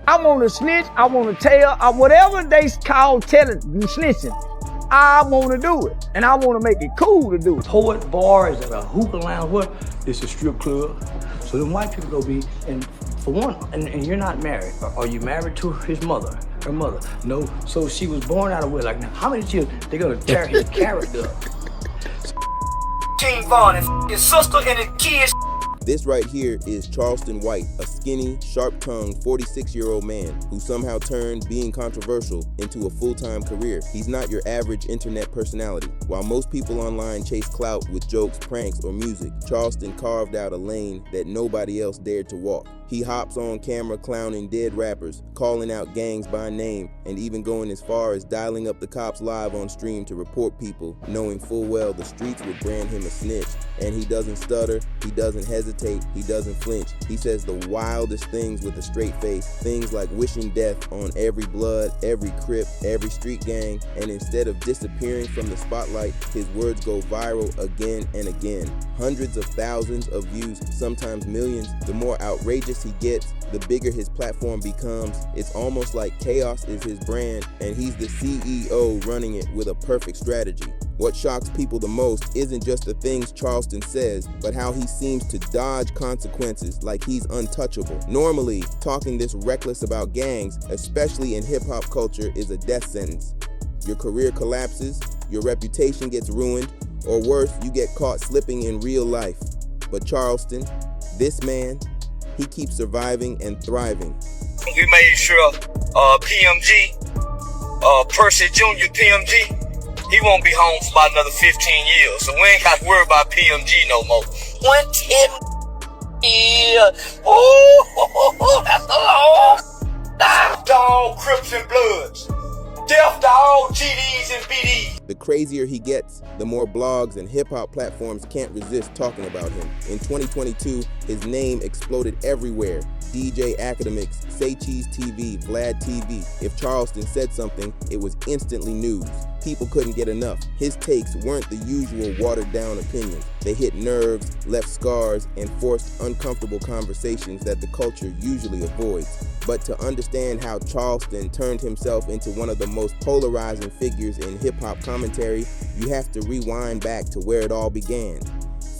I want to snitch, I want to tell, whatever they call telling, snitching, I want to do it. And I want to make it cool to do it. Poet bar is at a hookah lounge. What? It's a strip club. So them white people go be, and for one, and you're not married. Are you married to his mother? Her mother? No. So she was born out of wedlock. Now, how many children? They're going to tear his character up. King Von and his sister and his kids. This right here is Charleston White, a skinny, sharp-tongued 46-year-old man who somehow turned being controversial into a full-time career. He's not your average internet personality. While most people online chase clout with jokes, pranks, or music, Charleston carved out a lane that nobody else dared to walk. He hops on camera clowning dead rappers, calling out gangs by name, and even going as far as dialing up the cops live on stream to report people, knowing full well the streets would brand him a snitch. And he doesn't stutter, he doesn't hesitate, he doesn't flinch. He says the wildest things with a straight face, things like wishing death on every blood, every crip, every street gang, and instead of disappearing from the spotlight, his words go viral again and again. Hundreds of thousands of views, sometimes millions. The more outrageous he gets, the bigger his platform becomes. It's almost like chaos is his brand, and he's the CEO running it with a perfect strategy. What shocks people the most isn't just the things Charleston says, but how he seems to dodge consequences like he's untouchable. Normally, talking this reckless about gangs, especially in hip-hop culture, is a death sentence. Your career collapses, your reputation gets ruined, or worse, you get caught slipping in real life. But Charleston, this man, he keeps surviving and thriving. We made sure PMG, Percy Jr. PMG, he won't be home for about another 15 years. So we ain't got to worry about PMG no more. 20 years. Oh, that's a long time. Dog, Crips and Bloods. Death to all GDs and BDs. The crazier he gets, the more blogs and hip-hop platforms can't resist talking about him. In 2022, his name exploded everywhere. DJ Academics, Say Cheese TV, Vlad TV. If Charleston said something, it was instantly news. People couldn't get enough. His takes weren't the usual watered-down opinions. They hit nerves, left scars, and forced uncomfortable conversations that the culture usually avoids. But to understand how Charleston turned himself into one of the most polarizing figures in hip-hop commentary, you have to rewind back to where it all began.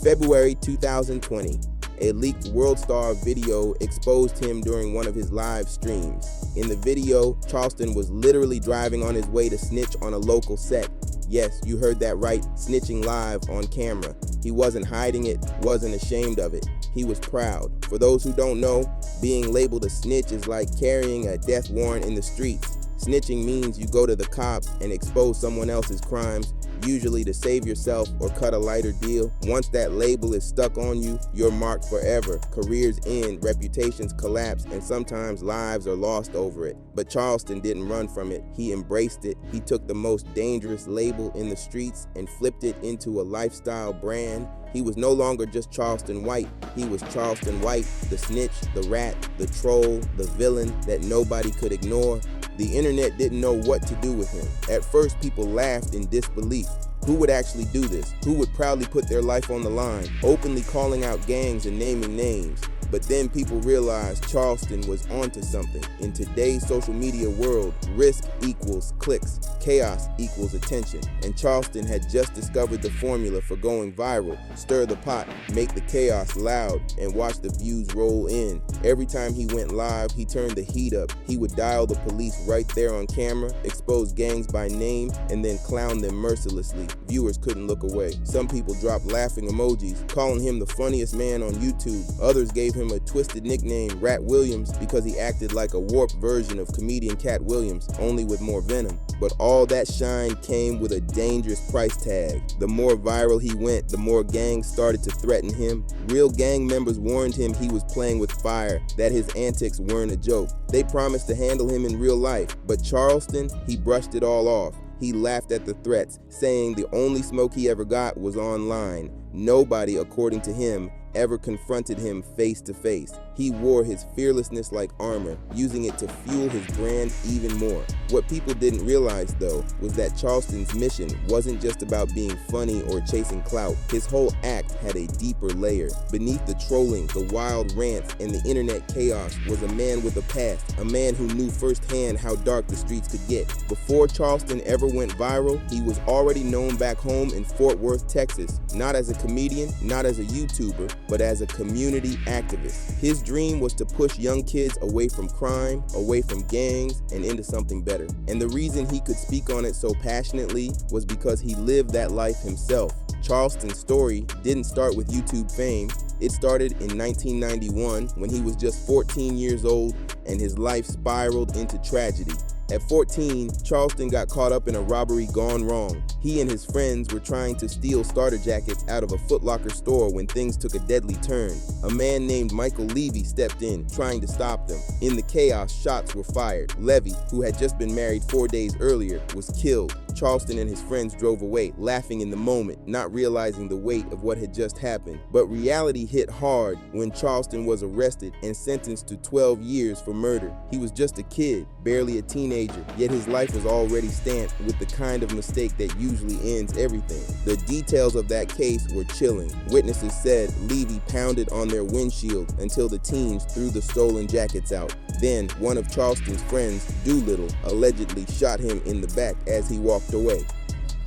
February 2020. A leaked World Star video exposed him during one of his live streams. In the video, Charleston was literally driving on his way to snitch on a local set. Yes, you heard that right, snitching live on camera. He wasn't hiding it, wasn't ashamed of it. He was proud. For those who don't know, being labeled a snitch is like carrying a death warrant in the streets. Snitching means you go to the cops and expose someone else's crimes, usually to save yourself or cut a lighter deal. Once that label is stuck on you, you're marked forever. Careers end, reputations collapse, and sometimes lives are lost over it. But Charleston didn't run from it. He embraced it. He took the most dangerous label in the streets and flipped it into a lifestyle brand. He was no longer just Charleston White. He was Charleston White, the snitch, the rat, the troll, the villain that nobody could ignore. The internet didn't know what to do with him. At first, people laughed in disbelief. Who would actually do this? Who would proudly put their life on the line, openly calling out gangs and naming names? But then people realized Charleston was onto something. In today's social media world, risk equals clicks, chaos equals attention. And Charleston had just discovered the formula for going viral. Stir the pot, make the chaos loud, and watch the views roll in. Every time he went live, he turned the heat up. He would dial the police right there on camera, expose gangs by name, and then clown them mercilessly. Viewers couldn't look away. Some people dropped laughing emojis, calling him the funniest man on YouTube. Others gave him a twisted nickname, Rat Williams, because he acted like a warped version of comedian Cat Williams, only with more venom. But all that shine came with a dangerous price tag. The more viral he went, the more gangs started to threaten him. Real gang members warned him he was playing with fire, that his antics weren't a joke. They promised to handle him in real life, but Charleston, he brushed it all off. He laughed at the threats, saying the only smoke he ever got was online. Nobody, according to him, ever confronted him face to face. He wore his fearlessness like armor, using it to fuel his brand even more. What people didn't realize, though, was that Charleston's mission wasn't just about being funny or chasing clout. His whole act had a deeper layer. Beneath the trolling, the wild rants, and the internet chaos was a man with a past, a man who knew firsthand how dark the streets could get. Before Charleston ever went viral, he was already known back home in Fort Worth, Texas, not as a comedian, not as a YouTuber, but as a community activist. His dream was to push young kids away from crime, away from gangs, and into something better. And the reason he could speak on it so passionately was because he lived that life himself. Charleston's story didn't start with YouTube fame. It started in 1991 when he was just 14 years old and his life spiraled into tragedy. At 14, Charleston got caught up in a robbery gone wrong. He and his friends were trying to steal starter jackets out of a Foot Locker store when things took a deadly turn. A man named Michael Levy stepped in, trying to stop them. In the chaos, shots were fired. Levy, who had just been married 4 days earlier, was killed. Charleston and his friends drove away, laughing in the moment, not realizing the weight of what had just happened. But reality hit hard when Charleston was arrested and sentenced to 12 years for murder. He was just a kid, barely a teenager, yet his life was already stamped with the kind of mistake that usually ends everything. The details of that case were chilling. Witnesses said Levy pounded on their windshield until the teens threw the stolen jackets out. Then, one of Charleston's friends, Doolittle, allegedly shot him in the back as he walked away.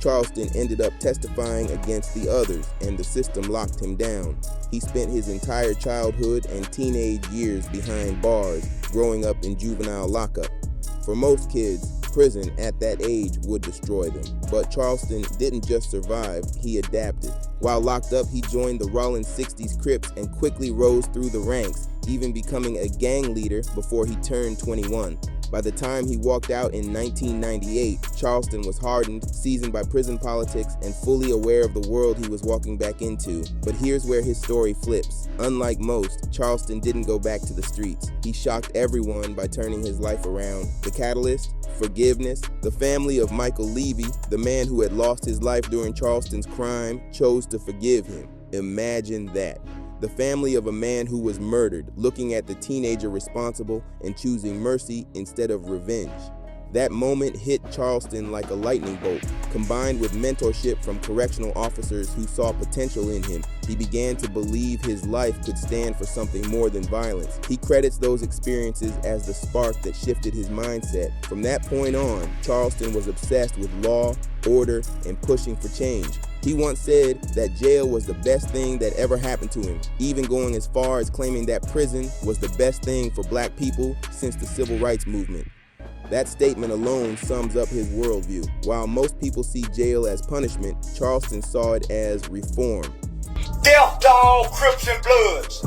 Charleston ended up testifying against the others, and the system locked him down. He spent his entire childhood and teenage years behind bars, growing up in juvenile lockup. For most kids, prison at that age would destroy them. But Charleston didn't just survive, he adapted. While locked up, he joined the Rollin 60s Crips and quickly rose through the ranks, even becoming a gang leader before he turned 21. By the time he walked out in 1998, Charleston was hardened, seasoned by prison politics, and fully aware of the world he was walking back into. But here's where his story flips. Unlike most, Charleston didn't go back to the streets. He shocked everyone by turning his life around. The catalyst? Forgiveness. The family of Michael Levy, the man who had lost his life during Charleston's crime, chose to forgive him. Imagine that. The family of a man who was murdered, looking at the teenager responsible and choosing mercy instead of revenge. That moment hit Charleston like a lightning bolt. Combined with mentorship from correctional officers who saw potential in him, he began to believe his life could stand for something more than violence. He credits those experiences as the spark that shifted his mindset. From that point on, Charleston was obsessed with law, order, and pushing for change. He once said that jail was the best thing that ever happened to him, even going as far as claiming that prison was the best thing for black people since the civil rights movement. That statement alone sums up his worldview. While most people see jail as punishment, Charleston saw it as reform. Death to all Crips and Bloods.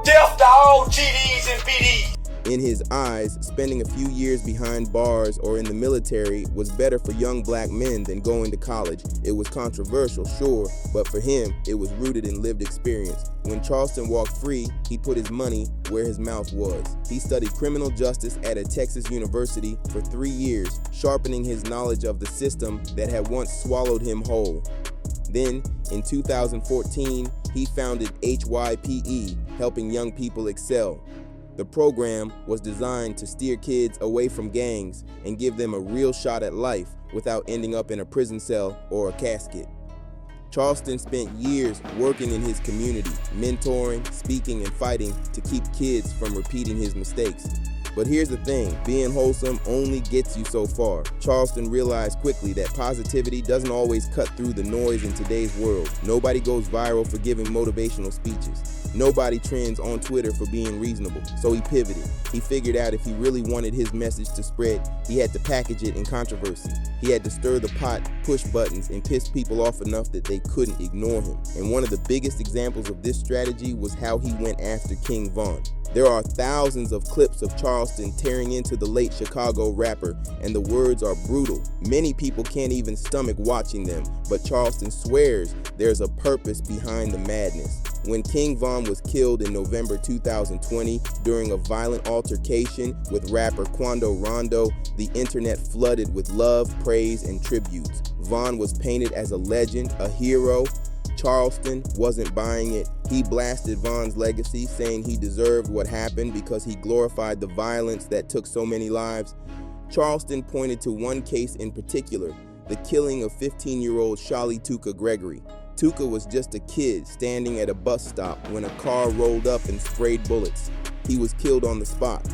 Death to all GDs and BDs. In his eyes, spending a few years behind bars or in the military was better for young black men than going to college. It was controversial, sure, but for him, it was rooted in lived experience. When Charleston walked free, he put his money where his mouth was. He studied criminal justice at a Texas university for 3 years, sharpening his knowledge of the system that had once swallowed him whole. Then, in 2014, he founded HYPE, helping young people excel. The program was designed to steer kids away from gangs and give them a real shot at life without ending up in a prison cell or a casket. Charleston spent years working in his community, mentoring, speaking, and fighting to keep kids from repeating his mistakes. But here's the thing, being wholesome only gets you so far. Charleston realized quickly that positivity doesn't always cut through the noise in today's world. Nobody goes viral for giving motivational speeches. Nobody trends on Twitter for being reasonable. So he pivoted. He figured out if he really wanted his message to spread, he had to package it in controversy. He had to stir the pot, push buttons, and piss people off enough that they couldn't ignore him. And one of the biggest examples of this strategy was how he went after King Von. There are thousands of clips of Charleston tearing into the late Chicago rapper, and the words are brutal. Many people can't even stomach watching them, but Charleston swears there's a purpose behind the madness. When King Von was killed in November 2020 during a violent altercation with rapper Quando Rondo, the internet flooded with love, praise, and tributes. Von was painted as a legend, a hero, Charleston wasn't buying it. He blasted Von's legacy, saying he deserved what happened because he glorified the violence that took so many lives. Charleston pointed to one case in particular, the killing of 15-year-old Shali Tuka Gregory. Tuka was just a kid standing at a bus stop when a car rolled up and sprayed bullets. He was killed on the spot.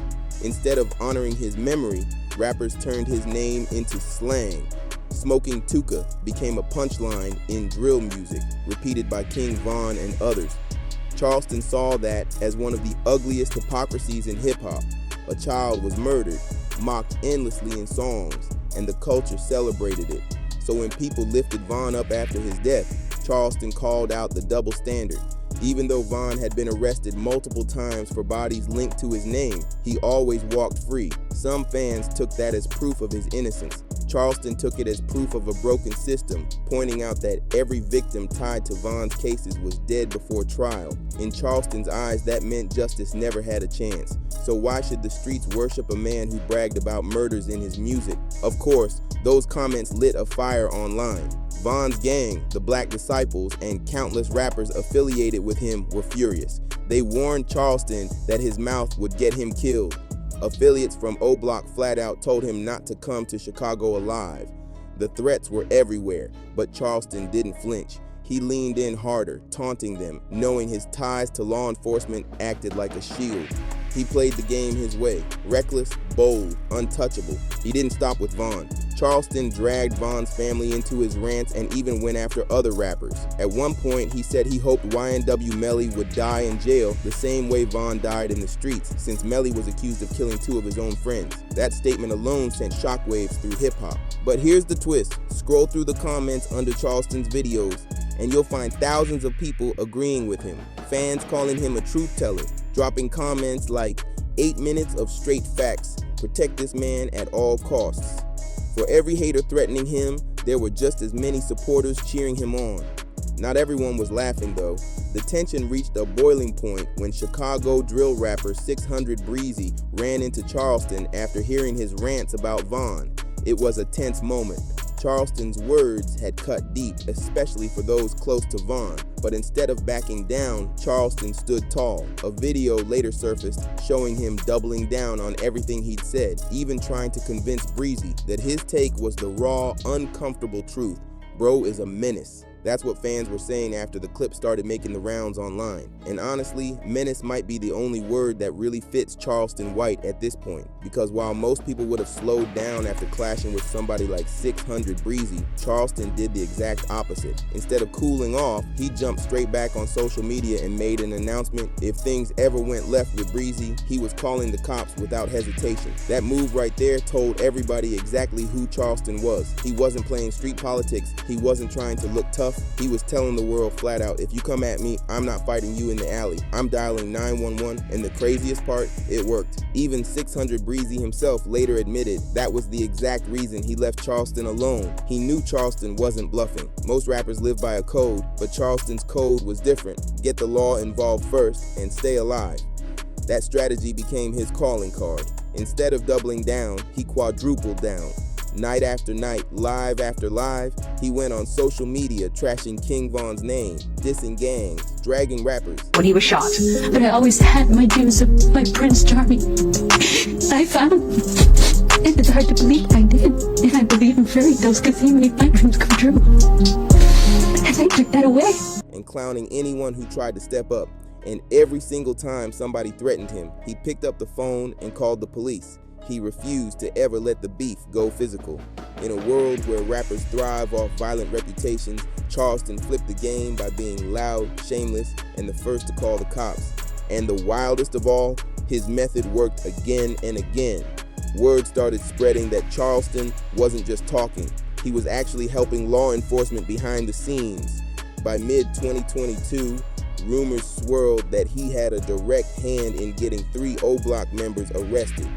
Instead of honoring his memory, rappers turned his name into slang. Smoking Tuka became a punchline in drill music, repeated by King Von and others. Charleston saw that as one of the ugliest hypocrisies in hip-hop. A child was murdered, mocked endlessly in songs, and the culture celebrated it. So when people lifted Von up after his death, Charleston called out the double standard. Even though Von had been arrested multiple times for bodies linked to his name, he always walked free. Some fans took that as proof of his innocence. Charleston took it as proof of a broken system, pointing out that every victim tied to Von's cases was dead before trial. In Charleston's eyes, that meant justice never had a chance. So why should the streets worship a man who bragged about murders in his music? Of course, those comments lit a fire online. Von's gang, the Black Disciples, and countless rappers affiliated with him were furious. They warned Charleston that his mouth would get him killed. Affiliates from O Block flat out told him not to come to Chicago alive. The threats were everywhere, but Charleston didn't flinch. He leaned in harder, taunting them, knowing his ties to law enforcement acted like a shield. He played the game his way, reckless, bold, untouchable. He didn't stop with Von. Charleston dragged Von's family into his rants and even went after other rappers. At one point, he said he hoped YNW Melly would die in jail the same way Von died in the streets, since Melly was accused of killing 2 of his own friends. That statement alone sent shockwaves through hip-hop. But here's the twist. Scroll through the comments under Charleston's videos, and you'll find thousands of people agreeing with him. Fans calling him a truth teller, dropping comments like, 8 minutes of straight facts, protect this man at all costs. For every hater threatening him, there were just as many supporters cheering him on. Not everyone was laughing though. The tension reached a boiling point when Chicago drill rapper 600 Breezy ran into Charleston after hearing his rants about Von. It was a tense moment. Charleston's words had cut deep, especially for those close to Von. But instead of backing down, Charleston stood tall. A video later surfaced showing him doubling down on everything he'd said, even trying to convince Breezy that his take was the raw, uncomfortable truth. Bro is a menace. That's what fans were saying after the clip started making the rounds online. And honestly, menace might be the only word that really fits Charleston White at this point. Because while most people would have slowed down after clashing with somebody like 600 Breezy, Charleston did the exact opposite. Instead of cooling off, he jumped straight back on social media and made an announcement. If things ever went left with Breezy, he was calling the cops without hesitation. That move right there told everybody exactly who Charleston was. He wasn't playing street politics. He wasn't trying to look tough. He was telling the world flat out, if you come at me, I'm not fighting you in the alley. I'm dialing 911, and the craziest part, it worked. Even 600 Breezy himself later admitted that was the exact reason he left Charleston alone. He knew Charleston wasn't bluffing. Most rappers live by a code, but Charleston's code was different. Get the law involved first and stay alive. That strategy became his calling card. Instead of doubling down, he quadrupled down. Night after night, live after live, he went on social media trashing King Von's name, dissing gangs, dragging rappers. When he was shot. But I always had my dreams of my Prince Charming. I found him. And it's hard to believe I did. And I believe in fairy tales because he made my dreams come true. And they took that away. And clowning anyone who tried to step up. And every single time somebody threatened him, he picked up the phone and called the police. He refused to ever let the beef go physical. In a world where rappers thrive off violent reputations, Charleston flipped the game by being loud, shameless, and the first to call the cops. And the wildest of all, his method worked again and again. Word started spreading that Charleston wasn't just talking. He was actually helping law enforcement behind the scenes. By mid-2022, rumors swirled that he had a direct hand in getting 3 O Block members arrested.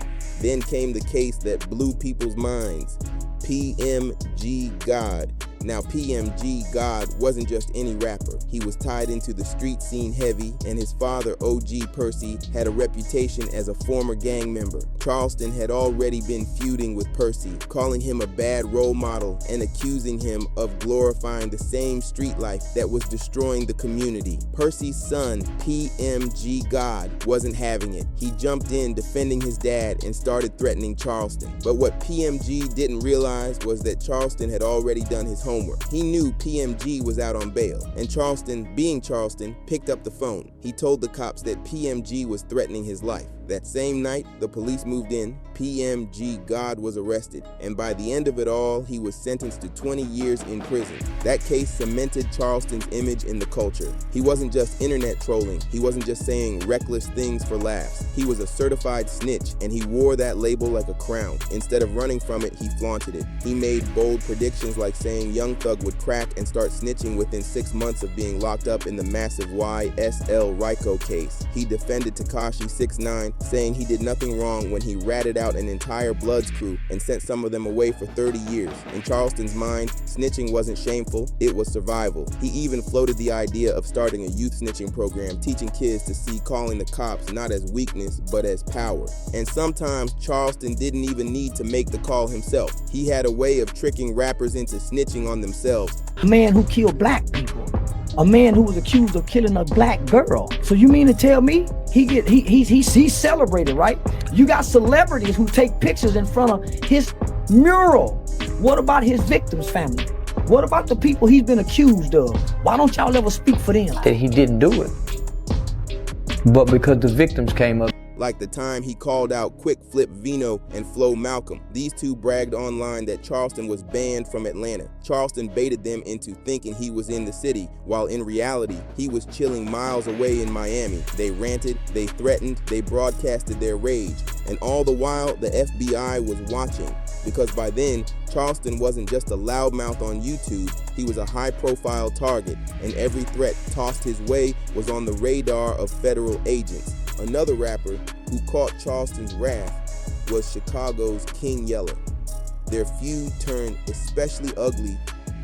Then came the case that blew people's minds. PMG God, Now PMG God wasn't just any rapper. He was tied into the street scene heavy, and his father OG Percy had a reputation as a former gang member. Charleston had already been feuding with Percy, calling him a bad role model and accusing him of glorifying the same street life that was destroying the community. Percy's son, PMG God, wasn't having it. He jumped in defending his dad and started threatening Charleston. But what PMG didn't realize was that Charleston had already done his homework. He knew PMG was out on bail, and Charleston, being Charleston, picked up the phone. He told the cops that PMG was threatening his life. That same night, the police moved in, PMG God was arrested, and by the end of it all, he was sentenced to 20 years in prison. That case cemented Charleston's image in the culture. He wasn't just internet trolling, he wasn't just saying reckless things for laughs. He was a certified snitch, and he wore that label like a crown. Instead of running from it, he flaunted it. He made bold predictions like saying Young Thug would crack and start snitching within 6 months of being locked up in the massive YSL Ryko case. He defended Tekashi 6ix9ine, saying he did nothing wrong when he ratted out an entire Bloods crew and sent some of them away for 30 years. In Charleston's mind, snitching wasn't shameful, it was survival. He even floated the idea of starting a youth snitching program, teaching kids to see calling the cops not as weakness, but as power. And sometimes Charleston didn't even need to make the call himself. He had a way of tricking rappers into snitching on themselves. A man who killed black people. A man who was accused of killing a black girl. So you mean to tell me he's celebrated, right? You got celebrities who take pictures in front of his mural. What about his victims' family? What about the people he's been accused of? Why don't y'all ever speak for them? That he didn't do it, but because the victims came up. Like the time he called out Quick Flip Vino and Flo Malcolm. These two bragged online that Charleston was banned from Atlanta. Charleston baited them into thinking he was in the city, while in reality, he was chilling miles away in Miami. They ranted, they threatened, they broadcasted their rage. And all the while, the FBI was watching. Because by then, Charleston wasn't just a loudmouth on YouTube, he was a high-profile target, and every threat tossed his way was on the radar of federal agents. Another rapper who caught Charleston's wrath was Chicago's King Yella. Their feud turned especially ugly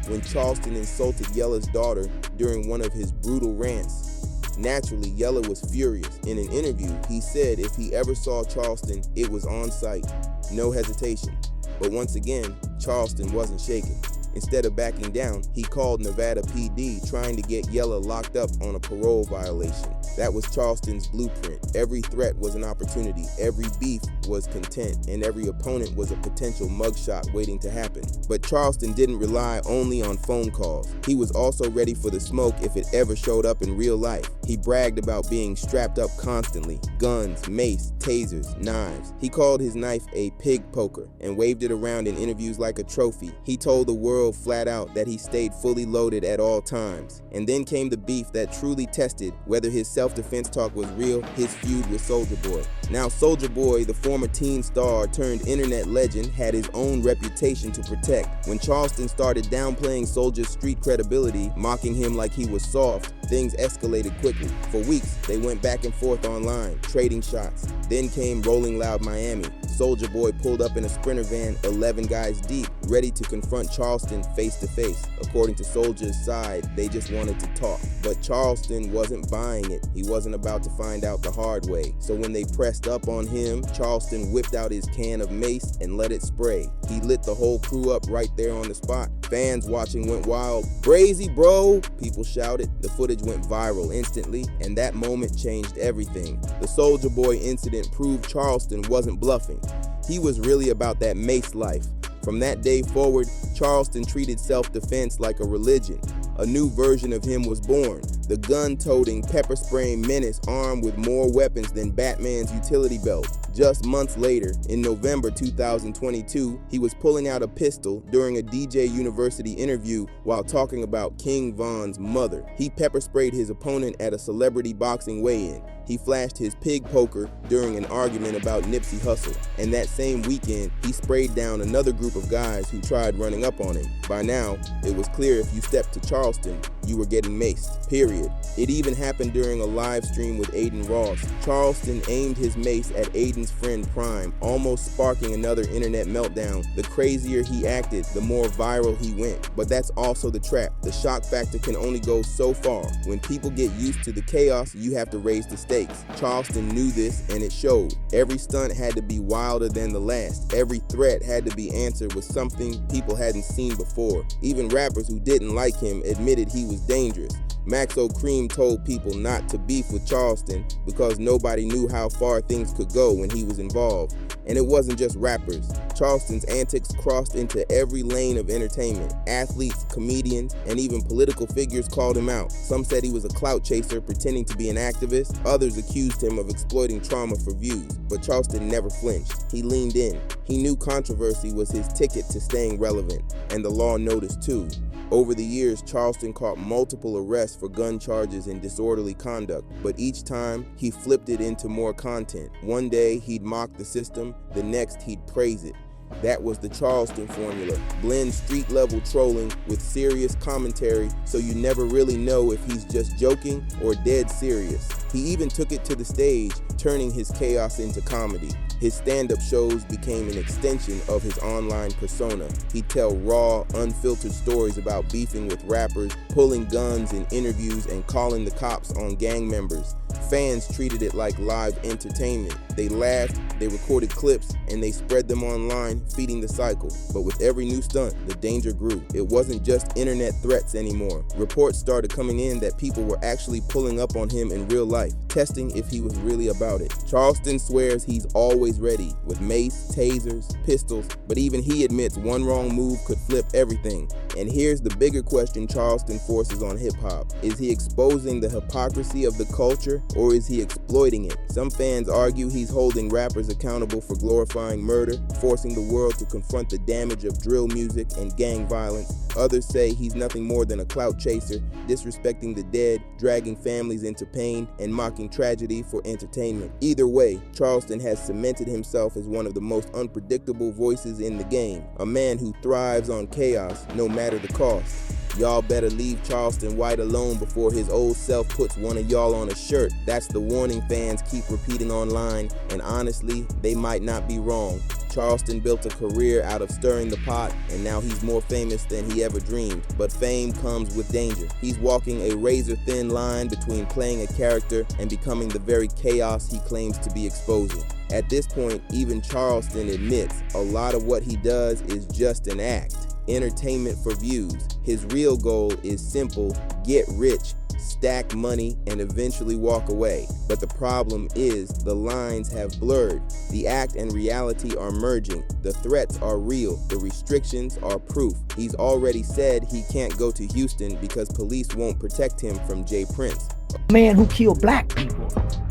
when Charleston insulted Yella's daughter during one of his brutal rants. Naturally, Yella was furious. In an interview, he said if he ever saw Charleston, it was on sight, no hesitation. But once again, Charleston wasn't shaken. Instead of backing down, he called Nevada PD trying to get Yella locked up on a parole violation. That was Charleston's blueprint. Every threat was an opportunity, every beef was content, and every opponent was a potential mugshot waiting to happen. But Charleston didn't rely only on phone calls. He was also ready for the smoke if it ever showed up in real life. He bragged about being strapped up constantly. Guns, mace, tasers, knives. He called his knife a pig poker and waved it around in interviews like a trophy. He told the world flat out that he stayed fully loaded at all times. And then came the beef that truly tested whether his self-defense talk was real, his feud with Soulja Boy. Now Soulja Boy, the former teen star turned internet legend, had his own reputation to protect. When Charleston started downplaying Soulja's street credibility, mocking him like he was soft, things escalated quickly. For weeks, they went back and forth online, trading shots. Then came Rolling Loud Miami. Soulja Boy pulled up in a Sprinter van 11 guys deep, ready to confront Charleston face to face. According to Soulja's side, they just wanted to talk. But Charleston wasn't buying it. He wasn't about to find out the hard way. So when they pressed up on him, Charleston whipped out his can of mace and let it spray. He lit the whole crew up right there on the spot. Fans watching went wild. "Brazy, bro!" people shouted. The footage went viral instantly, and that moment changed everything. The Soulja Boy incident proved Charleston wasn't bluffing. He was really about that mace life. From that day forward, Charleston treated self-defense like a religion. A new version of him was born, the gun-toting, pepper-spraying menace armed with more weapons than Batman's utility belt. Just months later, in November 2022, he was pulling out a pistol during a DJ University interview while talking about King Von's mother. He pepper-sprayed his opponent at a celebrity boxing weigh-in. He flashed his pig poker during an argument about Nipsey Hussle. And that same weekend, he sprayed down another group of guys who tried running up on him. By now, it was clear if you stepped to Charleston, you were getting maced, period. period. It even happened during a live stream with Aiden Ross. Charleston aimed his mace at Aiden's friend Prime, almost sparking another internet meltdown. The crazier he acted, the more viral he went. But that's also the trap. The shock factor can only go so far. When people get used to the chaos, you have to raise the stakes. Charleston knew this, and it showed. Every stunt had to be wilder than the last. Every threat had to be answered with something people hadn't seen before. Even rappers who didn't like him admitted he was dangerous. Maxo Cream told people not to beef with Charleston because nobody knew how far things could go when he was involved. And it wasn't just rappers. Charleston's antics crossed into every lane of entertainment. Athletes, comedians, and even political figures called him out. Some said he was a clout chaser pretending to be an activist. Others accused him of exploiting trauma for views. But Charleston never flinched. He leaned in. He knew controversy was his ticket to staying relevant. And the law noticed too. Over the years, Charleston caught multiple arrests for gun charges and disorderly conduct, but each time he flipped it into more content. One day he'd mock the system, the next he'd praise it. That was the Charleston formula. Blend street-level trolling with serious commentary so you never really know if he's just joking or dead serious. He even took it to the stage, turning his chaos into comedy. His stand-up shows became an extension of his online persona. He'd tell raw, unfiltered stories about beefing with rappers, pulling guns in interviews, and calling the cops on gang members. Fans treated it like live entertainment. They laughed, they recorded clips, and they spread them online, feeding the cycle. But with every new stunt, the danger grew. It wasn't just internet threats anymore. Reports started coming in that people were actually pulling up on him in real life, testing if he was really about it. Charleston swears he's always ready, with mace, tasers, pistols, but even he admits one wrong move could flip everything. And here's the bigger question Charleston forces on hip-hop. Is he exposing the hypocrisy of the culture, or is he exploiting it? Some fans argue he's holding rappers accountable for glorifying murder, forcing the world to confront the damage of drill music and gang violence. Others say he's nothing more than a clout chaser, disrespecting the dead, dragging families into pain, and mocking tragedy for entertainment. Either way, Charleston has cemented himself as one of the most unpredictable voices in the game, a man who thrives on chaos no matter the cost. Y'all better leave Charleston White alone before his old self puts one of y'all on a shirt. That's the warning fans keep repeating online, and honestly, they might not be wrong. Charleston built a career out of stirring the pot, and now he's more famous than he ever dreamed. But fame comes with danger. He's walking a razor-thin line between playing a character and becoming the very chaos he claims to be exposing. At this point, even Charleston admits a lot of what he does is just an act. Entertainment for views. His real goal is simple: get rich, stack money, and eventually walk away. But the problem is the lines have blurred. The act and reality are merging. The threats are real. The restrictions are proof. He's already said he can't go to Houston because police won't protect him from Jay Prince. A man who killed black people.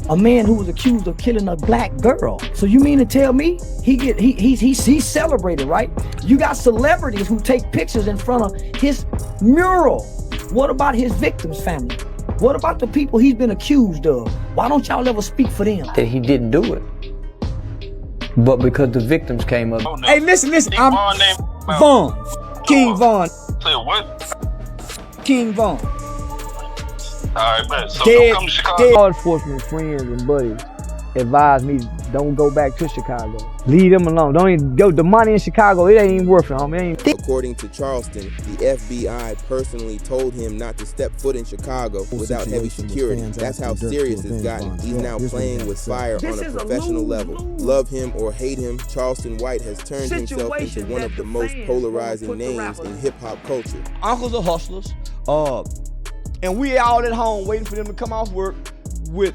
A man who was accused of killing a black girl. So you mean to tell me he's celebrated, right? You got celebrities who take pictures in front of his mural. What about his victims' family? What about the people he's been accused of? Why don't y'all ever speak for them? That he didn't do it, but because the victims came up. Oh, no. Hey, listen, I'm Vaughn. King Vaughn. Say what? King Vaughn. Alright, bet. So Dead, don't come to Chicago. law enforcement friends and buddies advised me don't go back to Chicago. Leave them alone. Don't even go. The money in Chicago, it ain't even worth it, homie. According to Charleston, the FBI personally told him not to step foot in Chicago without heavy security. That's how serious it's gotten. He's now playing with fire on a professional level. Love him or hate him, Charleston White has turned himself into one of the most polarizing names in hip-hop culture. Uncles are hustlers. And we all at home waiting for them to come off work with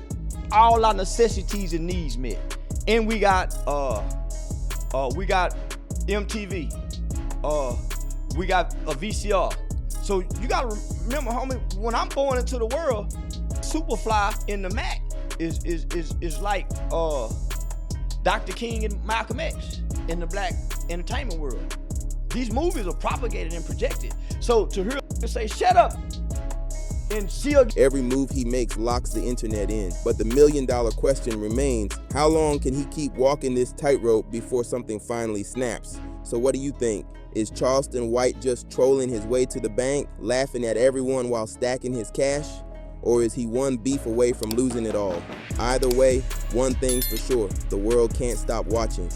all our necessities and needs met. And we got MTV. We got a VCR. So you gotta remember, homie, when I'm born into the world, Superfly in the Mac is like Dr. King and Malcolm X in the black entertainment world. These movies are propagated and projected. So to hear her say, shut up, and every move he makes locks the internet in. But the million-dollar question remains, how long can he keep walking this tightrope before something finally snaps? So what do you think? Is Charleston White just trolling his way to the bank, laughing at everyone while stacking his cash? or is he one beef away from losing it all? Either way, one thing's for sure, the world can't stop watching.